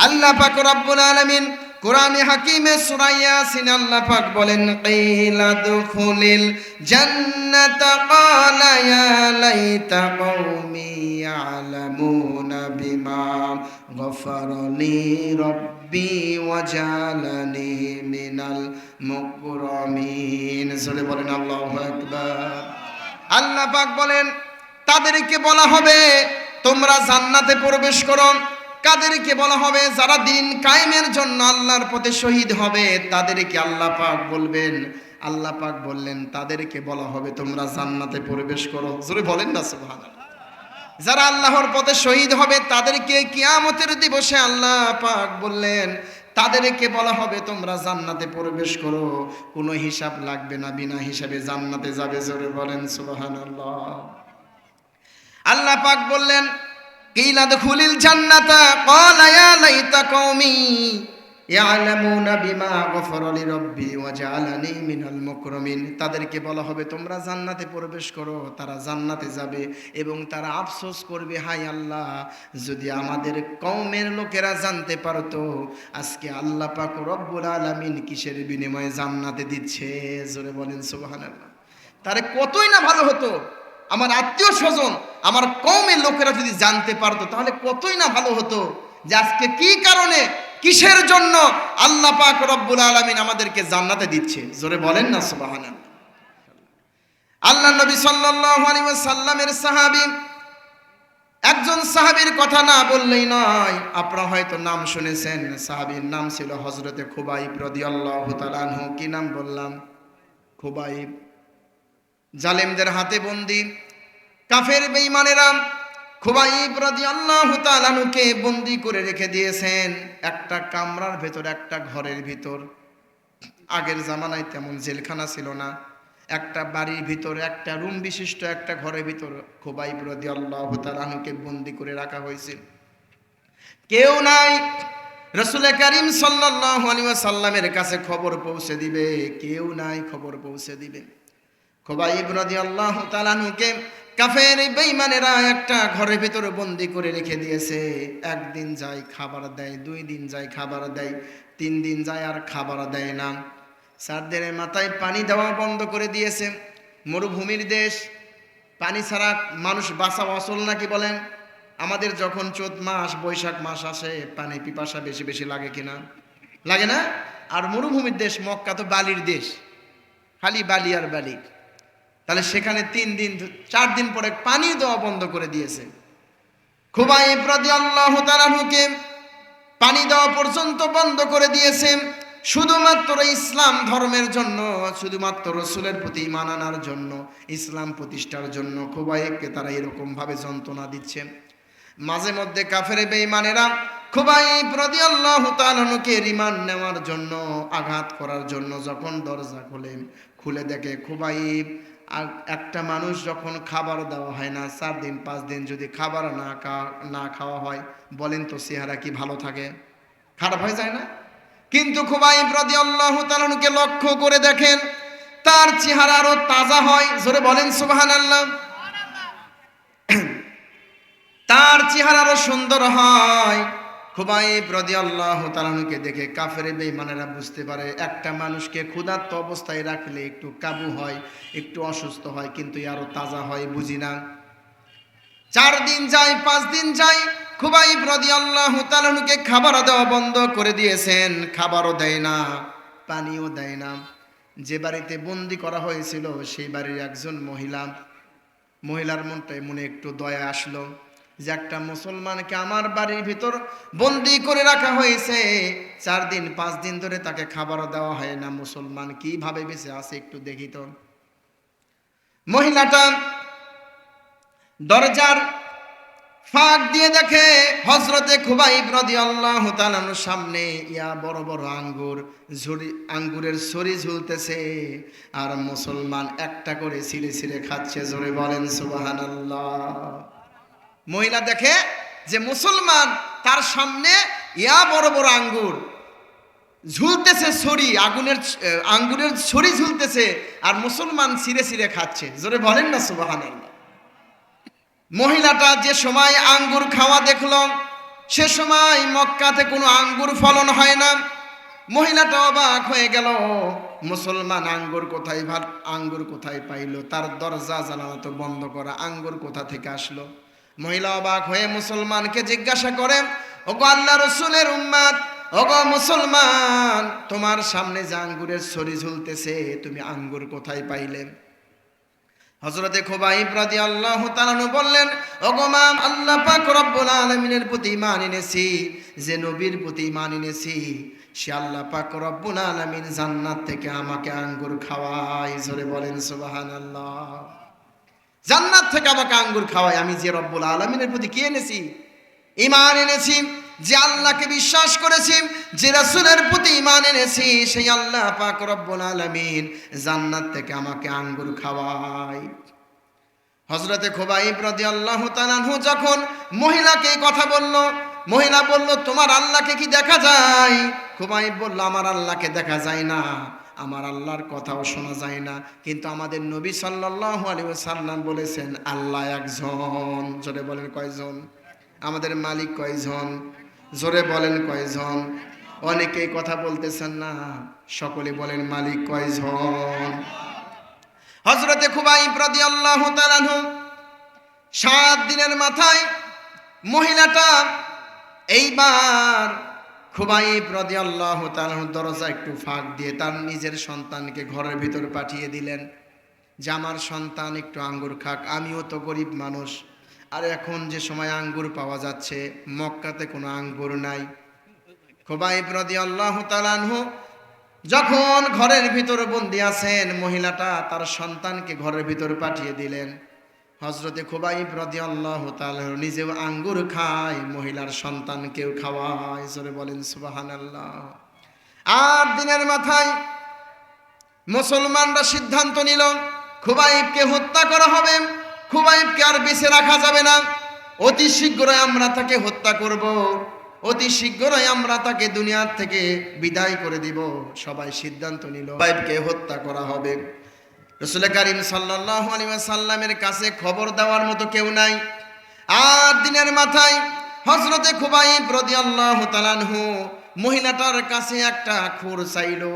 আল্লাহ পাক রব্বুল আলামিন কোরআনে হাকিমে সূরা ইয়াসিন আল্লাহ পাক বলেন, কিলা দুখুলিল জান্নাতা ক্বালা ইয়া লাইতা কওমি ইয়ালামুনা বিমা গফারালি রব্বি ওয়াজালানি মিনাল মুকরামিন। জোরে বলেন আল্লাহু আকবার। আল্লাহ পাক বলেন, তাদেরকে বলা হবে তোমরা জান্নাতে প্রবেশ করো। কাদেরকে বলা হবে? যারা দিন কায়েমের জন্য আল্লাহর পথে শহীদ হবে তাদেরকে আল্লাহ পাক বলবেন। আল্লাহ পাক বললেন তাদেরকে বলা হবে তোমরা জান্নাতে প্রবেশ করো। জোরে বলেন না সুবহানাল্লাহ। যারা আল্লাহর পথে শহীদ হবে তাদেরকে কিয়ামতের দিবসে আল্লাহ পাক বললেন তাদেরকে বলা হবে তোমরা জান্নাতে প্রবেশ করো, কোনো হিসাব লাগবে না, বিনা হিসাবে জান্নাতে যাবে। জোরে বলেন সুবহানাল্লাহ। আল্লাহ পাক বললেন, কিলা দুখুলিল জান্নাতা ক্বালা ইয়া লাইতা কওমি ইয়ালামুনা বিমা গফারালি রব্বি ওয়াজআলানি মিনাল মুকরামিন। তাদেরকে বলা হবে তোমরা জান্নাতে প্রবেশ করো। তারা জান্নাতে যাবে এবং তারা আফসোস করবে, হায় আল্লাহ, যদি আমাদের কওমের লোকেরা জানতে পারতো আজকে আল্লাহ পাক রব্বুল আলামিন কিসের বিনিময়ে জান্নাতে দিচ্ছে। জোরে বলেন সুবহানাল্লাহ। তারে কতই না ভালো হতো, আমার আত্মীয় স্বজন আমার কওমের লোকেরা যদি জানতে পারতো তাহলে কতই না ভালো হতো যে আজকে কি কারণে কিসের জন্য আল্লাহ পাক রব্বুল আলামিন আমাদেরকে জান্নাতে দিচ্ছে। জোরে বলেন না সুবহানাল্লাহ। আল্লাহ নবী সাল্লাল্লাহু আলাইহি ওয়াসাল্লামের সাহাবী, একজন সাহাবীর কথা না বললেই নয়, আপনারা হয়তো নাম শুনেছেন। সাহাবীর নাম ছিল হযরতে খুবাইব রাদিয়াল্লাহু তাআলা আনহু। কি নাম বললাম? খুবাইব। জালেমদের হাতে বন্দী কাফের বেঈমানেরা খুবাইব রাদিয়াল্লাহু তাআলা আনহুকে বন্দী করে রেখে দিয়েছেন একটা কামরার ভেতর, একটা ঘরের ভিতর। আগের জামানায় তেমন জেলখানা ছিল না। একটা বাড়ির ভিতর একটা রুম বিশিষ্ট একটা ঘরের ভিতর খুবাইব রাদিয়াল্লাহু তাআলা আনহুকে বন্দী করে রাখা হয়েছিল। কেউ নাই রাসূল করিম সাল্লাল্লাহু আলাইহি ওয়াসাল্লামের কাছে খবর পৌঁছে দিবে, কেউ নাই খবর পৌঁছে দিবে। খুবাইব রাদিয়াল্লাহু তাআলা আনহুকে কাফের বেঈমানেরা একটা ঘরের ভিতরে বন্দী করে রেখে দিয়েছে। একদিন যায় খাবার দেয়, 2 দিন যায় খাবার দেয়, 3 দিন যায় আর খাবার দেয় না। 4 দিনের মাথায় পানি দেওয়া বন্ধ করে দিয়েছে। মরুভূমির দেশ, পানি ছাড়া মানুষ বাঁচা অচল নাকি বলেন? আমাদের যখন চৈত মাস বৈশাখ মাস আসে পানি পিপাসা বেশি বেশি লাগে কিনা? লাগে না? আর মরুভূমির দেশ মক্কা তো বালির দেশ, খালি বালি আর বালি। তাহলে সেখানে 3 দিন 4 দিন পরে পানি দেওয়া বন্ধ করে দিয়েছে। খুবাইব রাদিয়াল্লাহু তাআলা আনহুকে পানি দেওয়া পর্যন্ত বন্ধ করে দিয়েছে শুধুমাত্র ইসলাম ধর্মের জন্য, শুধুমাত্র রাসূলের প্রতি ঈমান আনার জন্য, ইসলাম প্রতিষ্ঠার জন্য খুবাইবকে তারা এরকম ভাবে যন্ত্রণা দিচ্ছে। মাঝে মধ্যে কাফের বেঈমানেরা খুবাইব রাদিয়াল্লাহু তাআলা আনহুকে রিমান্ড নেওয়ার জন্য, আঘাত করার জন্য যখন দরজা খুলে দেখে খুবাইব, আর একটা মানুষ যখন খাবার দেওয়া হয় না, 4 দিন 5 দিন যদি খাবার না খাওয়া হয়, বলেন তো চেহারা কি ভালো থাকে? খারাপ হয়ে যায় না? কিন্তু খুবাইব রাদিয়াল্লাহু তাআলা আনহুকে লক্ষ্য করে দেখেন তার চেহারা আরো তাজা হয়। জোরে বলেন সুবহানাল্লাহ। তার চেহারা আরো সুন্দর হয়। খুবাইব রাদিয়াল্লাহু তাআলা আনহুকে দেখে কাফের বেঈমানেরা বুঝতে পারে একটা মানুষকে ক্ষুধার্ত অবস্থায় রাখলে একটু কাবু হয়, একটু অসুস্থ হয়, কিন্তু আরো তাজা হয়, বুঝি না। 4 দিন যায় 5 দিন যায়, খুবাইব রাদিয়াল্লাহু তাআলা আনহুকে খাবার দেওয়া বন্ধ করে দিয়েছেন। খাবারও দেয় না, পানিও দেয় না। যে বাড়িতে বন্দি করা হয়েছিল সেই বাড়ির একজন মহিলার মনে একটু দয়া আসলো যে একটা মুসলমানকে আমার বাড়ির ভিতর বন্দি করে রাখা হয়েছে, 4 দিন 5 দিন ধরে তাকে খাবার দেওয়া হয় না, মুসলমান কিভাবে বেঁচে আছে একটু দেখি তো। মহিলাটা দরজার ফাঁক দিয়ে দেখে হযরতে খুবাইব রাদিয়াল্লাহু তাআলা আনহুর সামনে বড় বড় আঙ্গুরের ছড়ি ঝুলতেছে, আর মুসলমান একটা করে ছিঁড়ে ছিঁড়ে খাচ্ছে। জোরে বলেন সুবহানাল্লাহ। মহিলা দেখে যে মুসলমান তার সামনে বড় বড় আঙ্গুর ঝুলতেছে, আঙ্গুরের ছড়ি ঝুলতেছে, আর মুসলমান ছিঁড়ে ছিঁড়ে খাচ্ছে। জোরে বলেন না সুবহানাল্লাহ। মহিলাটা যে সময় আঙ্গুর খাওয়া দেখল সে সময় মক্কাতে কোনো আঙ্গুর ফলন হয় না। মহিলাটা অবাক হয়ে গেল, মুসলমান আঙ্গুর কোথায় পাইলো? তার দরজা জানালা তো বন্ধ করা, আঙ্গুর কোথা থেকে আসলো? মহিলা অবাক হয়ে মুসলমানকে জিজ্ঞাসা করে, ওগো আল্লাহ রসুলের উম্মত, ওগো মুসলমান, তোমার সামনে যে আঙ্গুরের ছড়ি ঝুলতেছে, তুমি আঙ্গুর কোথায় পাইলে? হযরতে খুবাইব রাদিয়াল্লাহু তাআলা বললেন, ওগো মা, আল্লাহ পাক রব্বুল আলামিনের প্রতি ঈমান এনেছি, যে নবীর প্রতি ঈমান এনেছি, সে আল্লাহ পাক রব্বুল আলামিন জান্নাত থেকে আমাকে আঙ্গুর খাওয়ায়। জোরে বলেন সুবহানাল্লাহ। জান্নাত থেকে আমাকে আঙ্গুর খাওয়ায়। আমি যে রব্বুল আলামিনের প্রতি কি এনেছি? ঈমান এনেছি। যে আল্লাহকে বিশ্বাস করেছি, যে রাসূলের প্রতি ঈমান এনেছি, সেই আল্লাহ পাক রব্বুল আলামিন জান্নাত থেকে আমাকে আঙ্গুর খাওয়ায়। হযরতে খুবাইব রাদিয়াল্লাহু তাআলা যখন মহিলাকে এই কথা বলল, মহিলা বলল, তোমার আল্লাহকে কি দেখা যায়? খুবাইব বলল, আমার আল্লাহকে দেখা যায় না, আমার আল্লাহর কথাও শোনা যায় না, কিন্তু আমাদের নবী সাল্লাল্লাহু আলাইহি ওয়াসাল্লাম বলেছেন আল্লাহ একজন। জোরে বলেন কয়জন? আমাদের মালিক কয়জন? জোরে বলেন কয়জন? অনেকেই কথা বলতেছেন না, সকলে বলেন মালিক কয়জন? হযরতে খুবাইব রাদিয়াল্লাহু তাআলা 7 দিনের মাথায় মহিলাটা এইবার খুবাইব রাদিয়াল্লাহু তাআলা দরজা একটু ফাঁক দিয়ে তার নিজের সন্তানকে ঘরের ভিতর পাঠিয়ে দিলেন, যে আমার সন্তান একটু আঙ্গুর খাক, আমিও তো গরিব মানুষ। আর এখন যে সময় আঙ্গুর পাওয়া যাচ্ছে, মক্কাতে কোনো আঙ্গুর নাই। খুবাইব রাদিয়াল্লাহু তাআলা যখন ঘরের ভিতর বন্দি আছেন, মহিলাটা তার সন্তানকে ঘরের ভিতর পাঠিয়ে দিলেন। হযরতে খুবাইব রাদিয়াল্লাহু তাআলা নিজেও আঙ্গুর খায়, মহিলার সন্তানকেও খাওয়ায়। জোরে বলেন সুবহানাল্লাহ। 8 দিনের মাথায় মুসলমানরা সিদ্ধান্ত নিল খুবাইবকে হত্যা করা হবে। খুবাইবকে আর বেঁচে রাখা যাবে না, অতি শীঘ্রই আমরা তাকে হত্যা করব, অতি শীঘ্রই আমরা তাকে দুনিয়ার থেকে বিদায় করে দিব। সবাই সিদ্ধান্ত নিল খুবাইবকে হত্যা করা হবে। রাসূল কারীম সাল্লাল্লাহু আলাইহি ওয়াসাল্লামের কাছে খবর দেওয়ার মতো কেউ নাই। 8 দিনের মাথায় হযরতে খুবাইব রাদিয়াল্লাহু তাআলা মহিলাটার কাছে একটা খুর চাইলো,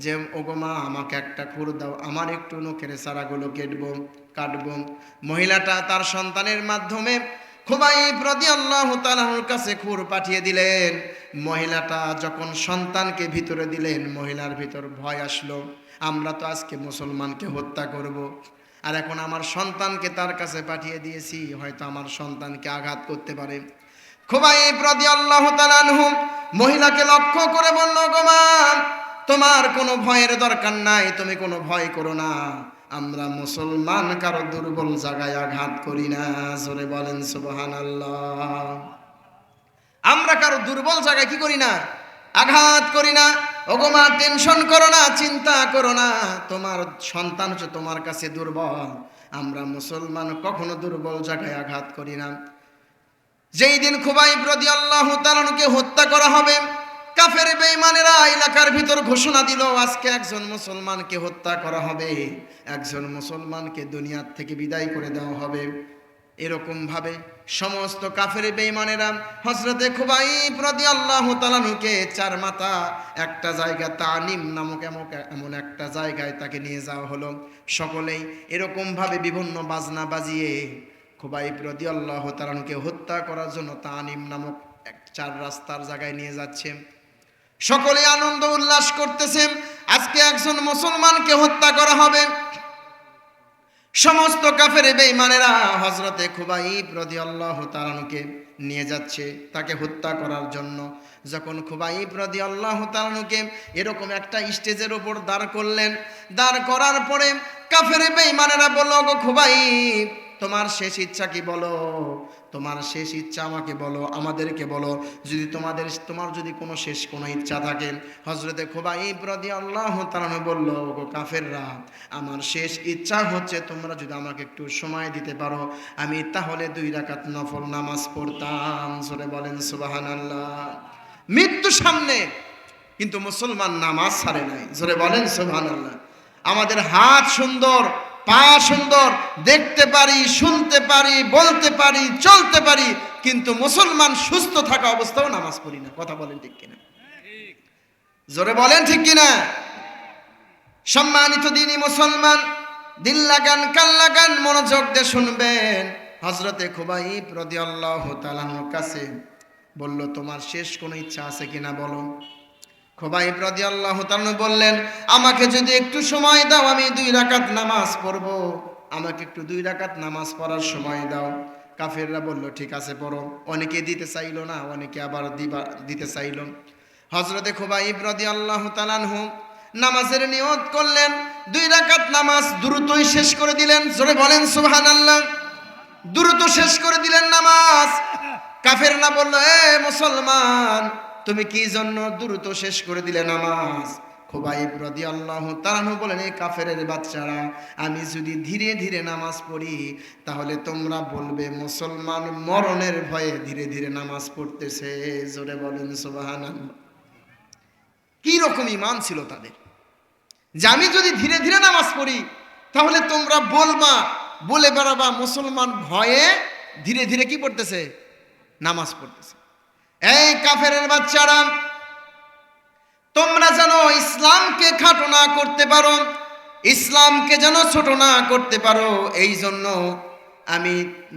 যে ওগো মা, আমাকে একটা খুর দাও, আমার একটু নখের চারাগুলো কাটবো। মহিলাটা তার সন্তানের মাধ্যমে খুবাইব রাদিয়াল্লাহু তাআলার কাছে খুর পাঠিয়ে দিলেন। মহিলাটা যখন সন্তানকে ভিতরে দিলেন, মহিলার ভিতর ভয় আসলো, আমরা তো আজকে মুসলমানকে হত্যা করব, আর এখন আমার সন্তানকে তার কাছে পাঠিয়ে দিয়েছি, হয়তো আমার সন্তানকে আঘাত করতে পারে। খুবাইব রাদিয়াল্লাহু তাআলা মহিলাকে লক্ষ্য করে বলল, গো মা, তোমার কোনো ভয়ের দরকার নাই, তুমি কোনো ভয় করো না, আমরা মুসলমান কারো দুর্বল জায়গায় আঘাত করি না। জোরে বলেন সুবহানাল্লাহ। আমরা কারো দুর্বল জায়গায় কি করি না? আঘাত করি না। ওগো মা, টেনশন করো না, চিন্তা করো না, তোমার সন্তান হচ্ছে তোমার কাছে দুর্বল, আমরা মুসলমান কখনো দুর্বল জায়গায় আঘাত করি না। যেই দিন খুবাইব রাদিয়াল্লাহু তাআলাকে হত্যা করা হবে, কাফের বেঈমানেরা এলাকার ভিতর ঘোষণা দিল, আজকে একজন মুসলমানকে হত্যা করা হবে, একজন মুসলমানকে দুনিয়ার থেকে বিদায় করে দেওয়া হবে। এরকম ভাবে সমস্ত কাফের বেঈমানেরা হযরতে খুবাইব রাদিয়াল্লাহু তাআলাকে 4 মাথা একটা জায়গা তানিম নামক এমন একটা জায়গায় তাকে নিয়ে যাওয়া হলো। সকলেই এরকম ভাবে বিভিন্ন বাজনা বাজিয়ে খুবাইব রাদিয়াল্লাহু তাআলাকে হত্যা করার জন্য তানিম নামক 4 রাস্তার জায়গায় নিয়ে যাচ্ছে। সকলে আনন্দ উল্লাস করতেছে, আজকে একজন মুসলমানকে হত্যা করা হবে। সমস্ত কাফের বেঈমানেরা হযরতে খুবাইব রাদিয়াল্লাহু তাআলাকে নিয়ে যাচ্ছে তাকে হত্যা করার জন্য। যখন খুবাইব রাদিয়াল্লাহু তাআলাকে এরকম একটা স্টেজের উপর দাঁড় করলেন, দাঁড় করার পরে কাফের বেঈমানেরা বলল, গো খুবাইব, তোমার শেষ ইচ্ছা কি বলো, তোমার শেষ ইচ্ছা আমাকে বলো, আমাদেরকে বলো, যদি তোমার যদি কোনো শেষ কোনো ইচ্ছা থাকে। হযরতে খুবাইব রাদিয়াল্লাহু তাআলা বলল, গো কাফেররা, আমার শেষ ইচ্ছা হচ্ছে তোমরা যদি আমাকে একটু সময় দিতে পারো, আমি তাহলে 2 রাকাত নফল নামাজ পড়তাম। জোরে বলেন সুবহানাল্লাহ। মৃত্যু সামনে, কিন্তু মুসলমান নামাজ ছাড়ে নাই। জোরে বলেন সুবহানাল্লাহ। আমাদের হাত সুন্দর, পা সুন্দর, দেখতে পারি, শুনতে পারি, বলতে পারি, চলতে পারি, কিন্তু মুসলমান সুস্থ থাকা অবস্থাও নামাজ পড়ি না। কথা বলেন ঠিক কিনা? জোরে বলেন ঠিক কিনা? সম্মানিত দিনী মুসলমান, দিল লাগান, কান লাগান, মনোযোগ দিয়ে শুনবেন। হযরতে খুবাইব রাদিয়াল্লাহু তাআলার কাছে বলল, তোমার শেষ কোনো ইচ্ছা আছে কিনা বলো। খুবাইব রাদিয়াল্লাহু তাআলা বললেন, আমাকে যদি একটু সময় দাও, আমি 2 রাকাত নামাজ পড়ব, আমাকে একটু 2 রাকাত নামাজ পড়ার সময় দাও। কাফেররা বলল, ঠিক আছে পড়ো। অনেকে দিতে চাইলো না, অনেকে আবার দিতে চাইলো। হযরতে খুবাইব রাদিয়াল্লাহু তাআলা নামাজের নিয়ত করলেন, 2 রাকাত নামাজ দ্রুতই শেষ করে দিলেন। জোরে বলেন সুবহানাল্লাহ। দ্রুত শেষ করে দিলেন নামাজ। কাফেররা বলল, এ মুসলমান, তুমি কি জন্য দ্রুত শেষ করে দিলে নামাজ? খুবাইব রাদিয়াল্লাহু তাআলা বলেন, এই কাফেরের বাচ্চারা, আমি যদি ধীরে ধীরে নামাজ পড়ি তাহলে তোমরা বলবে মুসলমান মরণের ভয়ে ধীরে ধীরে নামাজ পড়তেছে। জোরে বলেন সুবহানাল্লাহ। কি রকম ঈমান ছিল তাদের, যে আমি যদি ধীরে ধীরে নামাজ পড়ি তাহলে তোমরা বলে বেড়াবা মুসলমান ভয়ে ধীরে ধীরে কি পড়তেছে? নামাজ পড়তেছে। এই কাফেরের বাচ্চারা, তোমরা যেন ইসলামকে খাটো না করতে পারো, ইসলামকে যেন ছোট না করতে পারো, এই জন্য আমি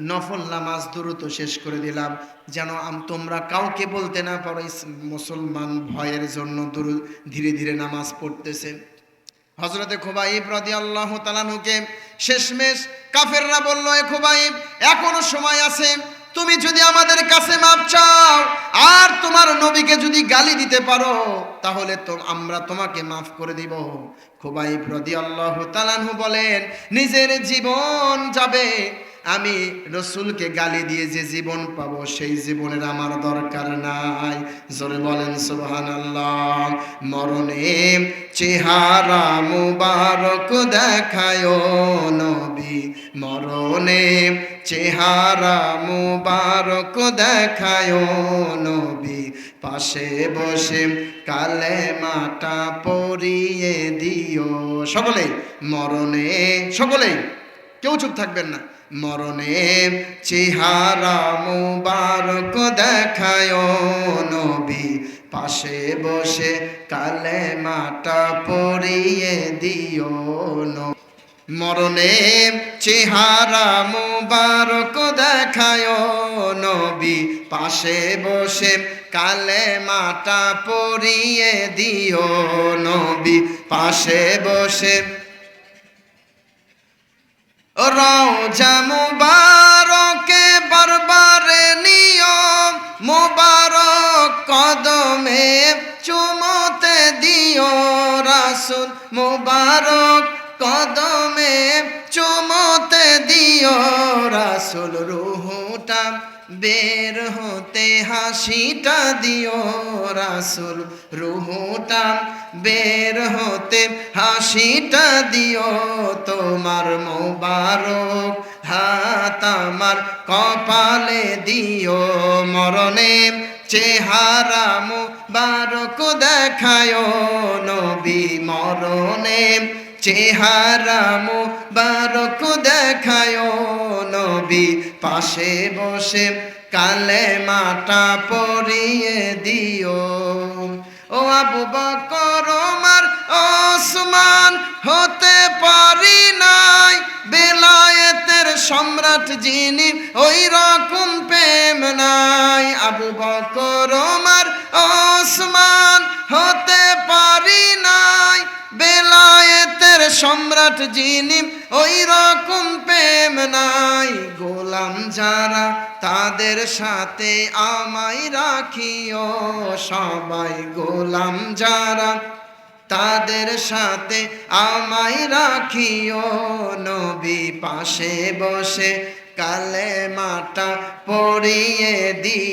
নফল নামাজ দ্রুত শেষ করে দিলাম, যেন তোমরা কাউকে বলতে না পারো মুসলমান ভয়ের জন্য ধীরে ধীরে নামাজ পড়তেছে। হযরতে খুবাইব রাদিয়াল্লাহু তাআলাকে শেষমেশ কাফেররা বলল, এ খুবাইব, এখনো সময় আছে, তুমি যদি আমাদের কাছে মাপ চাও আর তোমার নবীকে যদি গালি দিতে পারো তাহলে তো আমরা তোমাকে মাফ করে দিব। খুবাইব রাদিয়াল্লাহু তাআলা বলেন, নিজের জীবন যাবে, আমি রসুলকে গালি দিয়ে যে জীবন পাবো সেই জীবনের আমার দরকার নাই। জোরে বলেন সুবহানাল্লাহ। মরণে চেহারা মুবারক দেখায় নবী, মরণে চেহারা মুবারক দেখায় নবী, পাশে বসে কালেমাটা পড়িয়ে দিও। সকলে মরণে, সকলে কেউ চুপ থাকবেন না। মরণে চেহারা মুবারক দেখায় নবী, পাশে বসে কালেমাটা পড়িয়ে দিও। মরণে চেহারা মুবারক দেখায় নবী, পাশে বসে কালেমাটা পড়িয়ে দিও নবী, পাশে বসে। রওজা মুবারকে বারবারে নিয়ম মুবারক কদমে চুমতে দিও রাসূল, মুবারক কদমে চুমতে দিও রাসূল, রূহটা বের হতে হাসিটা দিও রাসূল, রূহটা বের হতে হাসিটা দিও, তোমার মোবারক হাত আমার কপালে দিও। মরণে চেহারা মুবারক দেখায় নবী, মরণে চেহারা মুবারক দেখায় নবী, পাশে বসে কালেমাটা পড়িয়ে দিও। ও আবু বকর ওমর ওসমান হতে পারি নাই বেলায়েতের সম্রাট যিনি, ওই রকম প্রেম নাই। আবু বকর ওমর ওসমান হতে পারি নাই বেলায়েতের সম্রাট যিনি, ওই রকম প্রেম নাই। গোলাম যারা তাদের সাথে আমায় রাখিও সবাই, গোলাম যারা তাদের সাথে আমায় রাখিও নবী, পাশে বসে কালেমাটা পড়িয়ে দি।